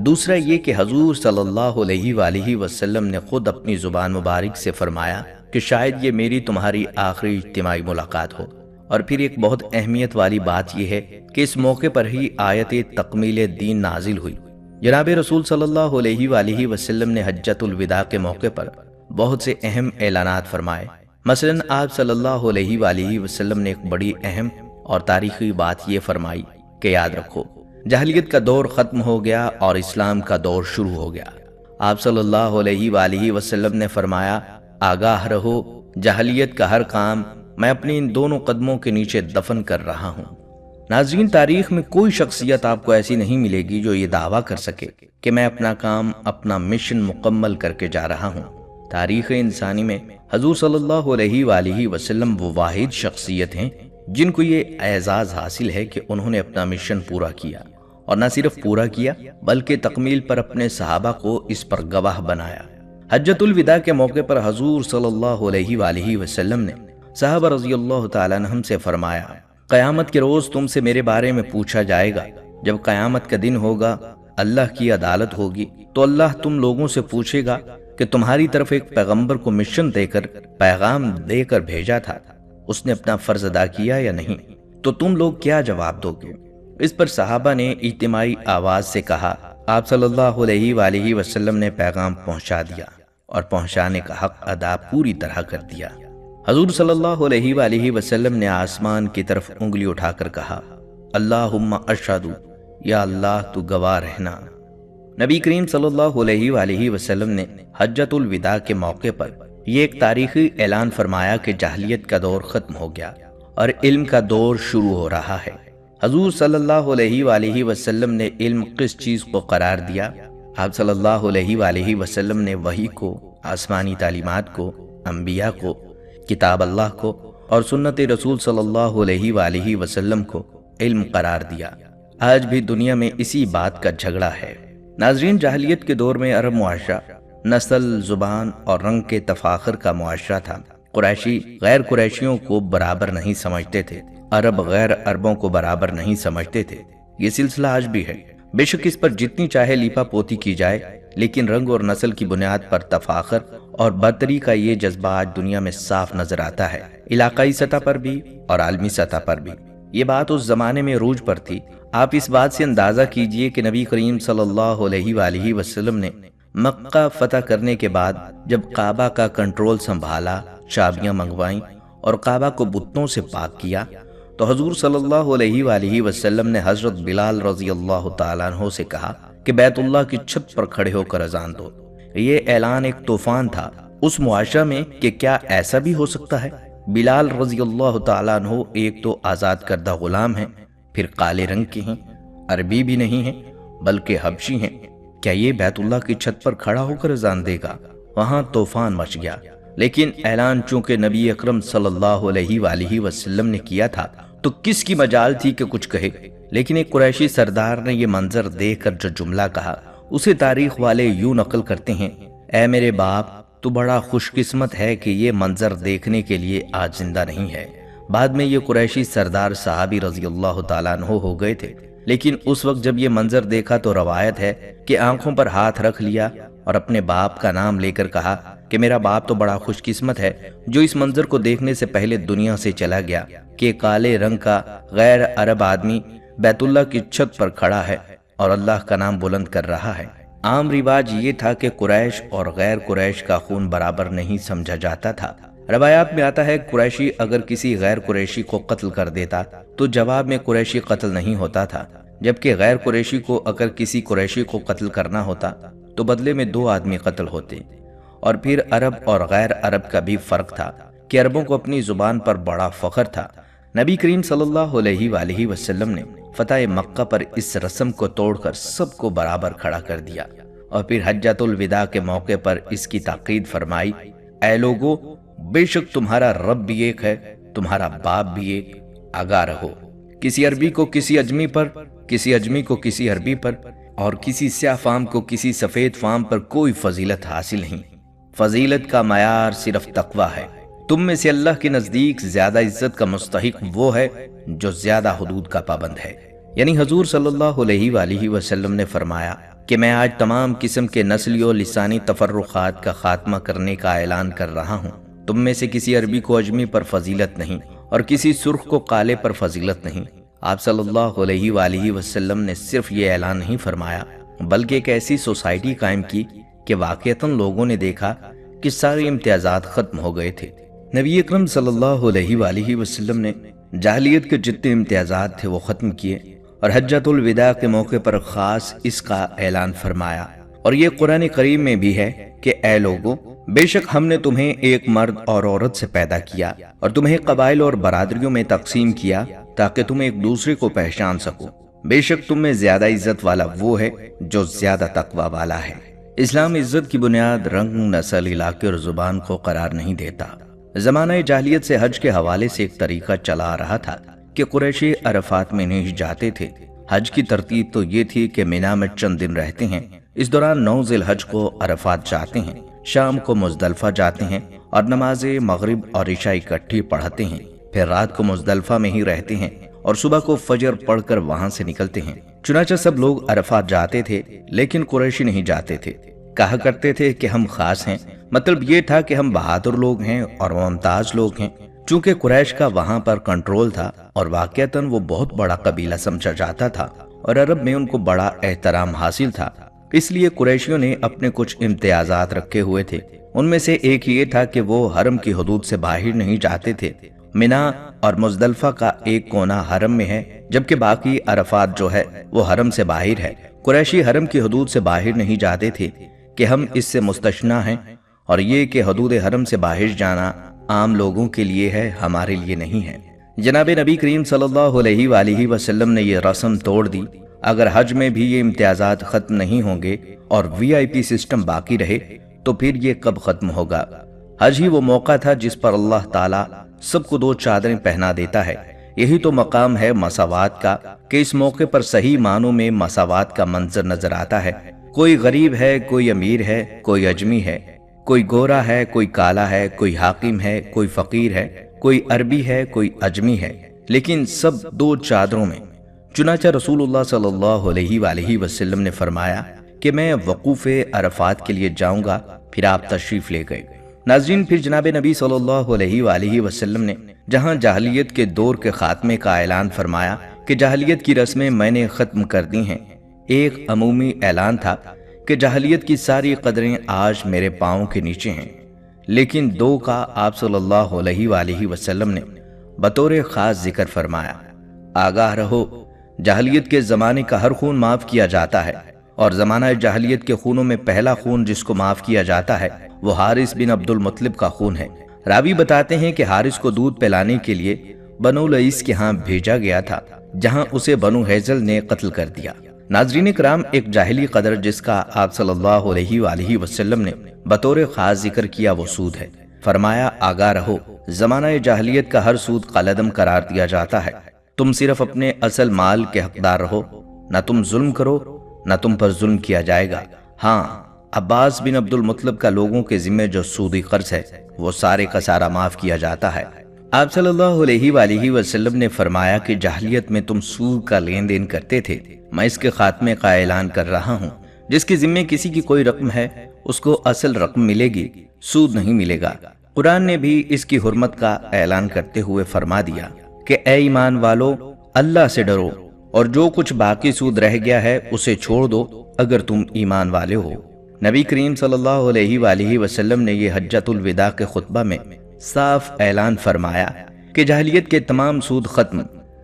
دوسرا یہ کہ حضور صلی اللہ علیہ وآلہ وسلم نے خود اپنی زبان مبارک سے فرمایا کہ شاید یہ میری تمہاری آخری اجتماعی ملاقات ہو۔ اور پھر ایک بہت اہمیت والی بات یہ ہے کہ اس موقع پر ہی آیت تکمیل دین نازل ہوئی۔ جناب رسول صلی اللہ علیہ وآلہ وسلم نے حجۃ الوداع کے موقع پر بہت سے اہم اعلانات فرمائے۔ مثلاً آپ صلی اللہ علیہ وآلہ وسلم نے ایک بڑی اہم اور تاریخی بات یہ فرمائی کہ یاد رکھو، جاہلیت کا دور ختم ہو گیا اور اسلام کا دور شروع ہو گیا۔ آپ صلی اللہ علیہ وآلہ وسلم نے فرمایا، آگاہ رہو، جاہلیت کا ہر کام میں اپنے ان دونوں قدموں کے نیچے دفن کر رہا ہوں۔ ناظرین، تاریخ میں کوئی شخصیت آپ کو ایسی نہیں ملے گی جو یہ دعویٰ کر سکے کہ میں اپنا کام، اپنا مشن مکمل کر کے جا رہا ہوں۔ تاریخ انسانی میں حضور صلی اللہ علیہ وآلہ وسلم وہ واحد شخصیت ہیں جن کو یہ اعزاز حاصل ہے کہ انہوں نے اپنا مشن پورا کیا، اور نہ صرف پورا کیا بلکہ تکمیل پر اپنے صحابہ کو اس پر گواہ بنایا۔ حجۃ الوداع کے موقع پر حضور صلی اللہ علیہ وآلہ وسلم نے صحابہ رضی اللہ تعالیٰ عنہم سے فرمایا، قیامت کے روز تم سے میرے بارے میں پوچھا جائے گا۔ جب قیامت کا دن ہوگا، اللہ کی عدالت ہوگی، تو اللہ تم لوگوں سے پوچھے گا کہ تمہاری طرف ایک پیغمبر کو مشن دے کر، پیغام دے کر بھیجا تھا، اس نے اپنا فرض ادا کیا یا نہیں؟ تو تم لوگ کیا جواب دو گے؟ اس پر صحابہ نے اجتماعی آواز سے کہا، آپ صلی اللہ علیہ وآلہ وسلم نے پیغام پہنچا دیا اور پہنچانے کا حق ادا پوری طرح کر دیا۔ حضور صلی اللہ علیہ وآلہ وسلم نے آسمان کی طرف انگلی اٹھا کر کہا، اللہم اشہد، یا اللہ تو گواہ رہنا۔ نبی کریم صلی اللہ علیہ وآلہ وسلم نے حجۃ الوداع کے موقع پر یہ ایک تاریخی اعلان فرمایا کہ جاہلیت کا دور ختم ہو گیا اور علم کا دور شروع ہو رہا ہے۔ حضور صلی اللہ علیہ وآلہ وسلم نے علم کس چیز کو قرار دیا؟ آپ صلی اللہ علیہ وآلہ وسلم نے وحی کو، آسمانی تعلیمات کو، انبیاء کو، کتاب اللہ کو اور سنت رسول صلی اللہ علیہ وآلہ وسلم کو علم قرار دیا۔ آج بھی دنیا میں اسی بات کا جھگڑا ہے۔ ناظرین، جاہلیت کے دور میں عرب معاشرہ نسل، زبان اور رنگ کے تفاخر کا معاشرہ تھا۔ قریشی غیر قریشیوں کو برابر نہیں سمجھتے تھے، عرب غیر عربوں کو برابر نہیں سمجھتے تھے۔ یہ سلسلہ آج بھی ہے، بے شک اس پر جتنی چاہے لیپا پوتی کی جائے، لیکن رنگ اور نسل کی بنیاد پر تفاخر اور برتری کا یہ جذبہ آج دنیا میں صاف نظر آتا ہے، علاقائی سطح پر بھی اور عالمی سطح پر بھی۔ یہ بات اس زمانے میں عروج پر تھی۔ آپ اس بات سے اندازہ کیجئے کہ نبی کریم صلی اللہ علیہ وآلہ وسلم نے مکہ فتح کرنے کے بعد جب کعبہ کا کنٹرول سنبھالا، چابیاں منگوائیں اور کعبہ کو بتوں سے پاک کیا، تو حضور صلی اللہ علیہ وآلہ وسلم نے حضرت بلال رضی اللہ تعالیٰ عنہ سے کہا کہ بیت اللہ کی چھت پر کھڑے ہو کر اذان دو۔ یہ اعلان ایک طوفان تھا اس معاشرہ میں کہ کیا ایسا بھی ہو سکتا ہے؟ بلال رضی اللہ تعالیٰ عنہ ایک تو آزاد کردہ غلام ہیں، پھر کالے رنگ کے ہیں، عربی بھی نہیں ہیں بلکہ حبشی ہیں، کیا یہ بیت اللہ کی چھت پر کھڑا ہو کر اذان دے گا؟ وہاں طوفان مچ گیا، لیکن اعلان چونکہ نبی اکرم صلی اللہ علیہ وآلہ وسلم نے کیا تھا تو کس کی مجال تھی کہ کچھ کہے؟ لیکن ایک قریشی سردار نے یہ منظر دیکھ کر جو جملہ کہا اسے تاریخ والے یوں نقل کرتے ہیں: اے میرے باپ، تو بڑا خوش قسمت ہے کہ یہ منظر دیکھنے کے لیے آج زندہ نہیں ہے۔ بعد میں یہ قریشی سردار صحابی رضی اللہ تعالیٰ عنہ ہو گئے تھے، لیکن اس وقت جب یہ منظر دیکھا تو روایت ہے کہ آنکھوں پر ہاتھ رکھ لیا اور اپنے باپ کا نام لے کر کہا کہ میرا باپ تو بڑا خوش قسمت ہے جو اس منظر کو دیکھنے سے پہلے دنیا سے چلا گیا کہ کالے رنگ کا غیر عرب آدمی بیت اللہ کی چھت پر کھڑا ہے اور اللہ کا نام بلند کر رہا ہے۔ عام رواج یہ تھا کہ قریش اور غیر قریش کا خون برابر نہیں سمجھا جاتا تھا۔ روایات میں آتا ہے قریشی اگر کسی غیر قریشی کو قتل کر دیتا تو جواب میں قریشی قتل نہیں ہوتا تھا، جبکہ غیر قریشی کو اگر کسی قریشی کو قتل کرنا ہوتا تو بدلے میں 2 آدمی قتل ہوتے۔ اور پھر عرب اور غیر عرب کا بھی فرق تھا کہ عربوں کو اپنی زبان پر بڑا فخر تھا۔ نبی کریم صلی اللہ علیہ وآلہ وسلم نے فتح مکہ پر اس رسم کو توڑ کر سب کو برابر کھڑا کر دیا، اور پھر حجۃ الوداع کے موقع پر اس کی تاکید فرمائی: اے لوگو، بے شک تمہارا رب بھی ایک ہے، تمہارا باپ بھی ایک، آگاہ رہو۔ کسی عربی کو کسی اجمی پر، کسی اجمی کو کسی عربی پر، اور کسی سیاہ فام کو کسی سفید فام پر کوئی فضیلت حاصل نہیں۔ فضیلت کا معیار صرف تقوی ہے۔ تم میں سے اللہ کے نزدیک زیادہ عزت کا مستحق وہ ہے جو زیادہ حدود کا پابند ہے۔ یعنی حضور صلی اللہ علیہ وآلہ وسلم نے فرمایا کہ میں آج تمام قسم کے نسلی و لسانی تفرقات کا خاتمہ کرنے کا اعلان کر رہا ہوں۔ تم میں سے کسی عربی کو اجمی پر فضیلت نہیں اور کسی سرخ کو کالے پر فضیلت نہیں۔ آپ صلی اللہ علیہ وآلہ وسلم نے صرف یہ اعلان نہیں فرمایا بلکہ ایک ایسی سوسائٹی قائم کی کہ واقعتاً لوگوں نے دیکھا کہ سارے امتیازات ختم ہو گئے تھے۔ نبی اکرم صلی اللہ علیہ وآلہ وسلم نے جاہلیت کے جتنے امتیازات تھے وہ ختم کیے، اور حجۃ الوداع کے موقع پر خاص اس کا اعلان فرمایا۔ اور یہ قرآن کریم میں بھی ہے کہ اے لوگو، بے شک ہم نے تمہیں ایک مرد اور عورت سے پیدا کیا اور تمہیں قبائل اور برادریوں میں تقسیم کیا تاکہ تم ایک دوسرے کو پہچان سکو۔ بے شک تم میں زیادہ عزت والا وہ ہے جو زیادہ تقوی والا ہے۔ اسلام عزت کی بنیاد رنگ، نسل، علاقے اور زبان کو قرار نہیں دیتا۔ زمانہ جاہلیت سے حج کے حوالے سے ایک طریقہ چلا آ رہا تھا کہ قریشی عرفات میں نہیں جاتے تھے۔ حج کی ترتیب تو یہ تھی کہ مینا میں چند دن رہتے ہیں، اس دوران 9 ذی الحج کو عرفات جاتے ہیں، شام کو مزدلفہ جاتے ہیں اور نماز مغرب اور عشاء اکٹھی پڑھتے ہیں، پھر رات کو مزدلفہ میں ہی رہتے ہیں اور صبح کو فجر پڑھ کر وہاں سے نکلتے ہیں۔ چنانچہ سب لوگ عرفات جاتے تھے، لیکن قریشی نہیں جاتے تھے۔ کہا کرتے تھے کہ ہم خاص ہیں، مطلب یہ تھا کہ ہم بہادر لوگ ہیں اور ممتاز لوگ ہیں۔ چونکہ قریش کا وہاں پر کنٹرول تھا اور واقعتاً وہ بہت بڑا قبیلہ سمجھا جاتا تھا اور عرب میں ان کو بڑا احترام حاصل تھا، اس لیے قریشیوں نے اپنے کچھ امتیازات رکھے ہوئے تھے۔ ان میں سے ایک یہ تھا کہ وہ حرم کی حدود سے باہر نہیں جاتے تھے۔ مینا اور مزدلفہ کا ایک کونا حرم میں ہے، جبکہ باقی عرفات جو ہے وہ حرم سے باہر ہے۔ قریشی حرم کی حدود سے باہر نہیں جاتے تھے کہ ہم اس سے مستثنیٰ ہیں، اور یہ کہ حدود حرم سے باہر جانا عام لوگوں کے لیے ہے، ہمارے لیے نہیں ہے۔ جناب نبی کریم صلی اللہ علیہ وآلہ وسلم نے یہ رسم توڑ دی۔ اگر حج میں بھی یہ امتیازات ختم نہیں ہوں گے اور VIP سسٹم باقی رہے تو پھر یہ کب ختم ہوگا؟ حج ہی وہ موقع تھا جس پر اللہ تعالیٰ سب کو 2 چادریں پہنا دیتا ہے۔ یہی تو مقام ہے مساوات کا کہ اس موقع پر صحیح معنوں میں مساوات کا منظر نظر آتا ہے۔ کوئی غریب ہے، کوئی امیر ہے، کوئی اجمی ہے، کوئی گورا ہے، کوئی کالا ہے، کوئی حاکم ہے، کوئی فقیر ہے، کوئی عربی ہے، کوئی اجمی ہے، لیکن سب 2 چادروں میں۔ چنانچہ رسول اللہ صلی اللہ علیہ وآلہ وسلم نے فرمایا کہ میں وقوف عرفات کے لیے جاؤں گا، پھر آپ تشریف لے گئے۔ ناظرین، پھر جناب نبی صلی اللہ علیہ وآلہ وسلم نے جہاں جاہلیت کے دور کے خاتمے کا اعلان فرمایا کہ جاہلیت کی رسمیں میں نے ختم کر دی ہیں، ایک عمومی اعلان تھا کہ جاہلیت کی ساری قدریں آج میرے پاؤں کے نیچے ہیں، لیکن 2 کا آپ صلی اللہ علیہ وآلہ وسلم نے بطور خاص ذکر فرمایا: آگاہ رہو، جاہلیت کے زمانے کا ہر خون معاف کیا جاتا ہے اور زمانہ جاہلیت کے خونوں میں پہلا خون جس کو معاف کیا جاتا ہے وہ حارث بن عبد المطلب کا خون ہے۔ راوی بتاتے ہیں کہ حارث کو دودھ پلانے کے لیے بنو لئیس کے ہاں بھیجا گیا تھا، جہاں اسے بنو ہیزل نے قتل کر دیا۔ ناظرین کرام، ایک جاہلی قدر جس کا آپ صلی اللہ علیہ وآلہ وسلم نے بطور خاص ذکر کیا وہ سود ہے۔ فرمایا آگاہ رہو، زمانہ جاہلیت کا ہر سود قلعدم قرار دیا جاتا ہے۔ تم صرف اپنے اصل مال کے حقدار رہو، نہ تم ظلم کرو نہ تم پر ظلم کیا جائے گا۔ ہاں، عباس بن عبد المطلب کا لوگوں کے ذمے جو سودی قرض ہے وہ سارے کا سارا معاف کیا جاتا ہے۔ آپ صلی اللہ علیہ وآلہ وسلم نے فرمایا کہ جاہلیت میں تم سود کا لین دین کرتے تھے، میں اس کے خاتمے کا اعلان کر رہا ہوں۔ جس کے ذمے کسی کی کوئی رقم ہے اس کو اصل رقم ملے گی، سود نہیں ملے گا۔ قرآن نے بھی اس کی حرمت کا اعلان کرتے ہوئے فرما دیا کہ اے ایمان والو، اللہ سے ڈرو اور جو کچھ باقی سود رہ گیا ہے اسے چھوڑ دو اگر تم ایمان والے ہو۔ نبی کریم صلی اللہ علیہ وآلہ وسلم نے یہ حجۃ الوداع کے خطبہ میں صاف اعلان فرمایا کہ جاہلیت کے تمام سود ختم،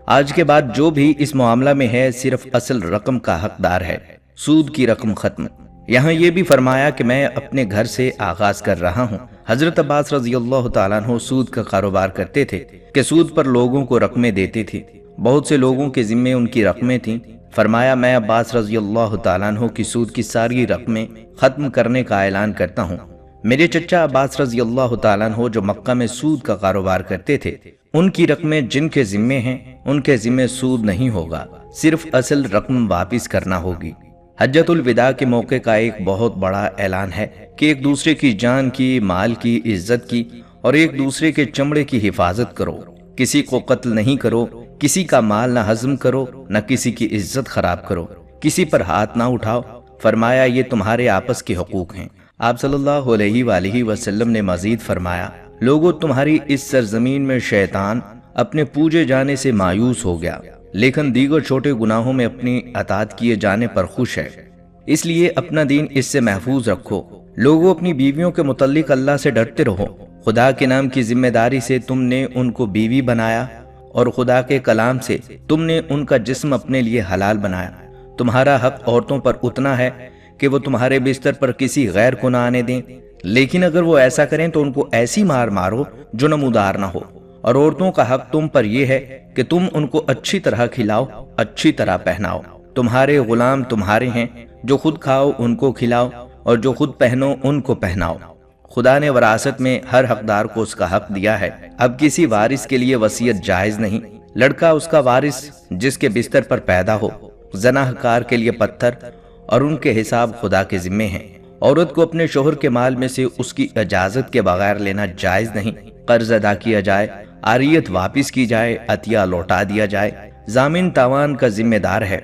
آج کے بعد جو بھی اس معاملہ میں ہے صرف اصل رقم کا حقدار ہے، سود کی رقم ختم۔ یہاں یہ بھی فرمایا کہ میں اپنے گھر سے آغاز کر رہا ہوں۔ حضرت عباس رضی اللہ تعالیٰ عنہ سود کا کاروبار کرتے تھے کہ سود پر لوگوں کو رقمیں دیتے تھے، بہت سے لوگوں کے ذمے ان کی رقمیں تھیں۔ فرمایا میں عباس رضی اللہ تعالیٰ عنہ کی سود کی ساری رقمیں ختم کرنے کا اعلان کرتا ہوں۔ میرے چچا عباس رضی اللہ تعالیٰ عنہ جو مکہ میں سود کا کاروبار کرتے تھے، ان کی رقمیں جن کے ذمے ہیں ان کے ذمے سود نہیں ہوگا، صرف اصل رقم واپس کرنا ہوگی۔ حجۃ الوداع کے موقع کا ایک بہت بڑا اعلان ہے کہ ایک دوسرے کی جان کی، مال کی، عزت کی اور ایک دوسرے کے چمڑے کی حفاظت کرو، کسی کو قتل نہیں کرو، کسی کا مال نہ ہضم کرو، نہ کسی کی عزت خراب کرو، کسی پر ہاتھ نہ اٹھاؤ۔ فرمایا یہ تمہارے آپس کے حقوق ہیں۔ آپ صلی اللہ علیہ وآلہ وسلم نے مزید فرمایا لوگو تمہاری اس سرزمین میں شیطان اپنے پوجے جانے سے مایوس ہو گیا، لیکن دیگر چھوٹے گناہوں میں اپنی اطاعت کیے جانے پر خوش ہے، اس لیے اپنا دین اس سے محفوظ رکھو۔ لوگوں اپنی بیویوں کے متعلق اللہ سے ڈرتے رہو، خدا کے نام کی ذمہ داری سے تم نے ان کو بیوی بنایا اور خدا کے کلام سے تم نے ان کا جسم اپنے لیے حلال بنایا۔ تمہارا حق عورتوں پر اتنا ہے کہ وہ تمہارے بستر پر کسی غیر کو نہ آنے دیں، لیکن اگر وہ ایسا کریں تو ان کو ایسی مار مارو جو نمودار نہ ہو۔ اور عورتوں کا حق تم پر یہ ہے کہ تم ان کو اچھی طرح کھلاؤ، اچھی طرح پہناؤ۔ تمہارے غلام تمہارے ہیں، جو خود کھاؤ ان کو کھلاؤ اور جو خود پہنو ان کو پہناؤ۔ خدا نے وراثت میں ہر حقدار کو اس کا حق دیا ہے۔ اب کسی وارث کے لیے وصیت جائز نہیں، لڑکا اس کا وارث جس کے بستر پر پیدا ہو، زنا کار کے لیے پتھر اور ان کے حساب خدا کے ذمے ہیں۔ عورت کو اپنے شوہر کے مال میں سے اس کی اجازت کے بغیر لینا جائز نہیں۔ قرض ادا کیا جائے، عاریت واپس کی جائے، عطیہ لوٹا دیا جائے۔ ضامن تاوان کا ذمہ دار ہے،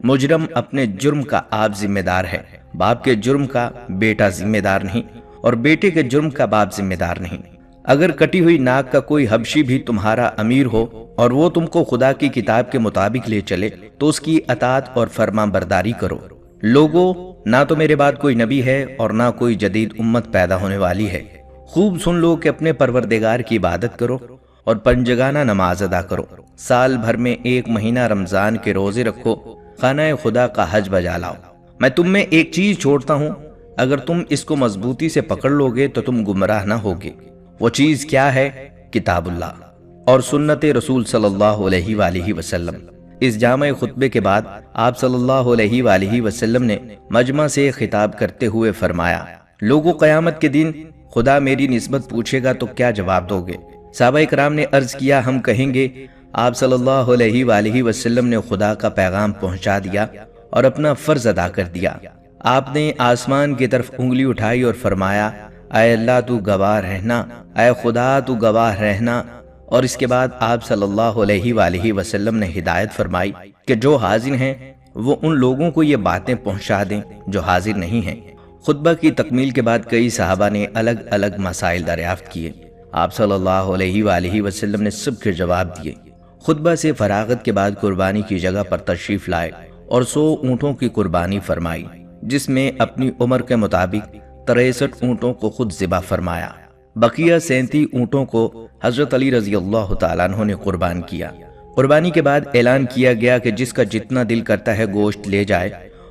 مجرم اپنے جرم کا آپ ذمہ دار ہے۔ باپ کے جرم کا بیٹا ذمہ دار نہیں اور بیٹے کے جرم کا باپ ذمہ دار نہیں۔ اگر کٹی ہوئی ناک کا کوئی حبشی بھی تمہارا امیر ہو اور وہ تم کو خدا کی کتاب کے مطابق لے چلے تو اس کی اطاعت اور فرما برداری کرو۔ لوگو، نہ تو میرے بعد کوئی نبی ہے اور نہ کوئی جدید امت پیدا ہونے والی ہے۔ خوب سن لو کہ اپنے پروردگار کی عبادت کرو اور پنجگانہ نماز ادا کرو، سال بھر میں ایک مہینہ رمضان کے روزے رکھو، خانہ خدا کا حج بجا لاؤ۔ میں تم میں ایک چیز چھوڑتا ہوں، اگر تم اس کو مضبوطی سے پکڑ لو گے تو تم گمراہ نہ ہوگے۔ وہ چیز کیا ہے؟ کتاب اللہ اور سنت رسول صلی اللہ علیہ وآلہ وسلم۔ اس جامع خطبے کے بعد آپ صلی اللہ علیہ وآلہ وسلم نے مجمع سے خطاب کرتے ہوئے فرمایا لوگوں، قیامت کے دن خدا میری نسبت پوچھے گا تو کیا جواب دو گے؟ صحابہ کرام نے عرض کیا ہم کہیں گے آپ صلی اللہ علیہ وآلہ وسلم نے خدا کا پیغام پہنچا دیا اور اپنا فرض ادا کر دیا۔ آپ نے آسمان کی طرف انگلی اٹھائی اور فرمایا اے اللہ تو گواہ رہنا، اے خدا تو گواہ رہنا۔ اور اس کے بعد آپ صلی اللہ علیہ وآلہ وسلم نے ہدایت فرمائی کہ جو حاضر ہیں وہ ان لوگوں کو یہ باتیں پہنچا دیں جو حاضر نہیں ہیں۔ خطبہ کی تکمیل کے بعد کئی صحابہ نے الگ الگ مسائل دریافت کیے، آپ صلی اللہ علیہ وآلہ وسلم نے سب کے جواب دیے۔ خطبہ سے فراغت کے بعد قربانی کی جگہ پر تشریف لائے اور 100 اونٹوں کی قربانی فرمائی، جس میں اپنی عمر کے مطابق 63 اونٹوں کو خود ذبح فرمایا۔ بقیہ 37 اونٹوں کو حضرت علی رضی اللہ تعالیٰ عنہ نے قربان کیا۔ قربانی کے بعد اعلان کیا گیا کہ جس کا جتنا دل کرتا ہے گوشت لے جائے